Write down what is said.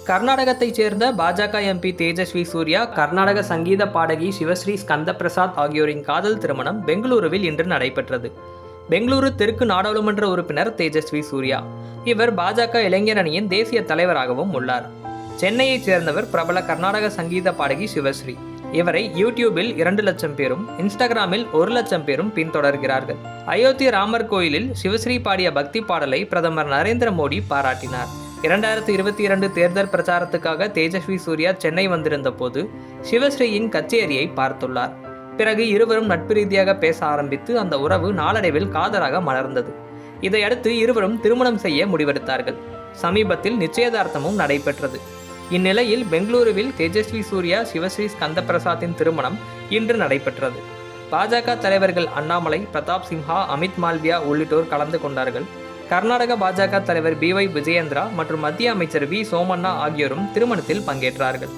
கர்நாடகத்தைச் சேர்ந்த பாஜக எம்பி தேஜஸ்வி சூர்யா, கர்நாடக சங்கீத பாடகி சிவஸ்ரீ ஸ்கந்த பிரசாத் ஆகியோரின் காதல் திருமணம் பெங்களூருவில் இன்று நடைபெற்றது. பெங்களூரு தெற்கு நாடாளுமன்ற உறுப்பினர் தேஜஸ்வி சூர்யா. இவர் பாஜக இளைஞர் அணியின் தேசிய தலைவராகவும் உள்ளார். சென்னையைச் சேர்ந்தவர் பிரபல கர்நாடக சங்கீத பாடகி சிவஸ்ரீ. இவரை யூடியூபில் 2 லட்சம் பேரும், இன்ஸ்டாகிராமில் 1 லட்சம் பேரும் பின்தொடர்கிறார்கள். அயோத்தி ராமர் கோயிலில் சிவஸ்ரீ பாடிய பக்தி பாடலை பிரதமர் நரேந்திர மோடி பாராட்டினார். 2022 தேர்தல் பிரச்சாரத்துக்காக தேஜஸ்வி சூர்யா சென்னை வந்திருந்த போது சிவஸ்ரீயின் கச்சேரியை பார்த்துள்ளார். பிறகு இருவரும் நட்பு ரீதியாக பேச ஆரம்பித்து அந்த உறவு நாளடைவில் காதலாக மலர்ந்தது. இதையடுத்து இருவரும் திருமணம் செய்ய முடிவெடுத்தார்கள். சமீபத்தில் நிச்சயதார்த்தமும் நடைபெற்றது. இந்நிலையில் பெங்களூருவில் தேஜஸ்வி சூர்யா, சிவஸ்ரீ ஸ்கந்த பிரசாத்தின் திருமணம் இன்று நடைபெற்றது. பாஜக தலைவர்கள் அண்ணாமலை, பிரதாப் சிம்ஹா, அமித் மால்வியா உள்ளிட்டோர் கலந்து கொண்டார்கள். கர்நாடக பாஜக தலைவர் BY விஜயேந்திரா மற்றும் மத்திய அமைச்சர் V சோமண்ணா ஆகியோரும் திருமணத்தில் பங்கேற்றார்கள்.